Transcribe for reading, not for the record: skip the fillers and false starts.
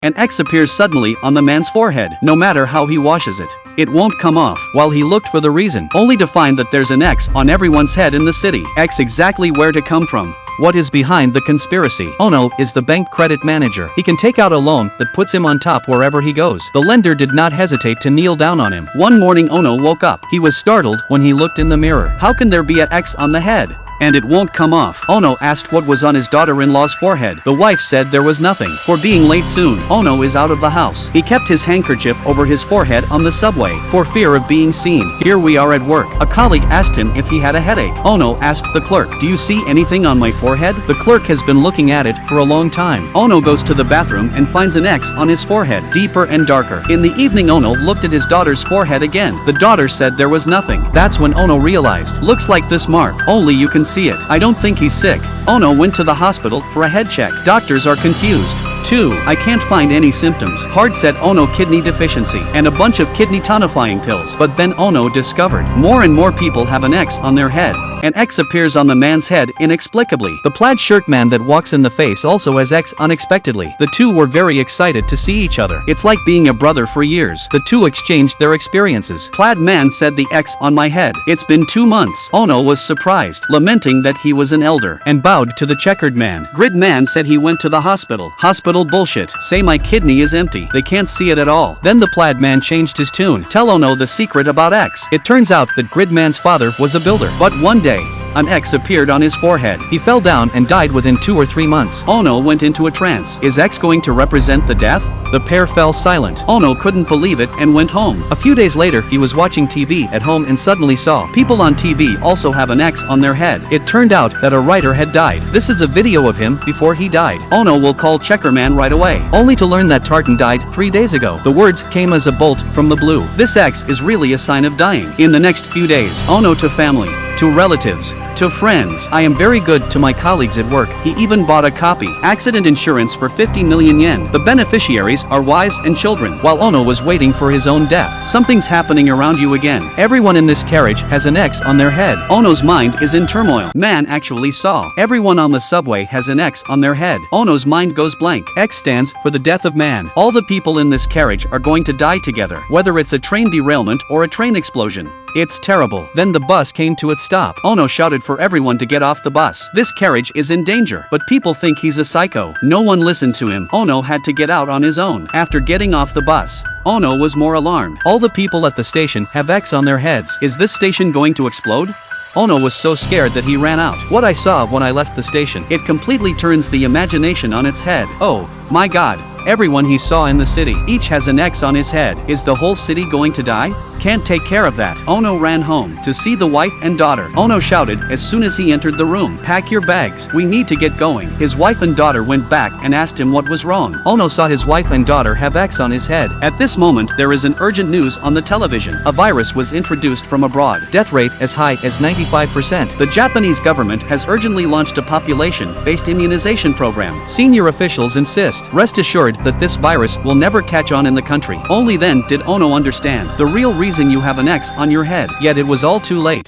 An X appears suddenly on the man's forehead. No matter how he washes it, it won't come off. While he looked for the reason, only to find that there's an X on everyone's head in the city. X exactly where to come from. What is behind the conspiracy? Ono is the bank credit manager. He can take out a loan that puts him on top wherever he goes. The lender did not hesitate to kneel down on him. One morning Ono woke up. He was startled when he looked in the mirror. How can there be an X on the head? And it won't come off. Ono asked what was on his daughter-in-law's forehead. The wife said there was nothing. For being late soon, Ono is out of the house. He kept his handkerchief over his forehead on the subway, for fear of being seen. Here we are at work. A colleague asked him if he had a headache. Ono asked the clerk, "Do you see anything on my forehead?" The clerk has been looking at it for a long time. Ono goes to the bathroom and finds an X on his forehead, deeper and darker. In the evening Ono looked at his daughter's forehead again. The daughter said there was nothing. That's when Ono realized, looks like this mark, only you can see it. I don't think he's sick. Ono went to the hospital for a head check. Doctors are confused. 2. I can't find any symptoms. Hard said Ono kidney deficiency and a bunch of kidney tonifying pills. But then Ono discovered more and more people have an X on their head. An X appears on the man's head inexplicably. The plaid shirt man that walks in the face also has X unexpectedly. The two were very excited to see each other. It's like being a brother for years. The two exchanged their experiences. Plaid man said the X on my head. It's been 2 months. Ono was surprised, lamenting that he was an elder, and bowed to the checkered man. Grid man said he went to the hospital. Hospital bullshit. Say my kidney is empty. They can't see it at all. Then the plaid man changed his tune. Tell Ono the secret about X. It turns out that Grid man's father was a builder. But one day, an X appeared on his forehead. He fell down and died within 2 or 3 months. Ono went into a trance. Is X going to represent the death? The pair fell silent. Ono couldn't believe it and went home. A few days later, he was watching TV at home and suddenly saw people on TV also have an X on their head. It turned out that a writer had died. This is a video of him before he died. Ono will call Checkerman right away, only to learn that Tartan died 3 days ago. The words came as a bolt from the blue. This X is really a sign of dying. In the next few days, Ono to family, to relatives, to friends. I am very good to my colleagues at work. He even bought a copy. Accident insurance for 50 million yen. The beneficiaries are wives and children. While Ono was waiting for his own death, something's happening around you again. Everyone in this carriage has an X on their head. Ono's mind is in turmoil. Man actually saw. Everyone on the subway has an X on their head. Ono's mind goes blank. X stands for the death of man. All the people in this carriage are going to die together, whether it's a train derailment or a train explosion. It's terrible. Then the bus came to its stop. Ono shouted for everyone to get off the bus. This carriage is in danger, but people think he's a psycho. No one listened to him. Ono had to get out on his own. After getting off the bus, Ono was more alarmed. All the people at the station have X on their heads. Is this station going to explode? Ono was so scared that he ran out. What I saw when I left the station, it completely turns the imagination on its head. Oh, my God. Everyone he saw in the city, each has an X on his head. Is the whole city going to die? Can't take care of that. Ono ran home to see the wife and daughter. Ono shouted as soon as he entered the room, "Pack your bags. We need to get going." His wife and daughter went back and asked him what was wrong. Ono saw his wife and daughter have X on his head. At this moment, there is an urgent news on the television. A virus was introduced from abroad. Death rate as high as 95%. The Japanese government has urgently launched a population-based immunization program. Senior officials insist. Rest assured that this virus will never catch on in the country. Only then did Ono understand the real reason you have an X on your head. Yet it was all too late.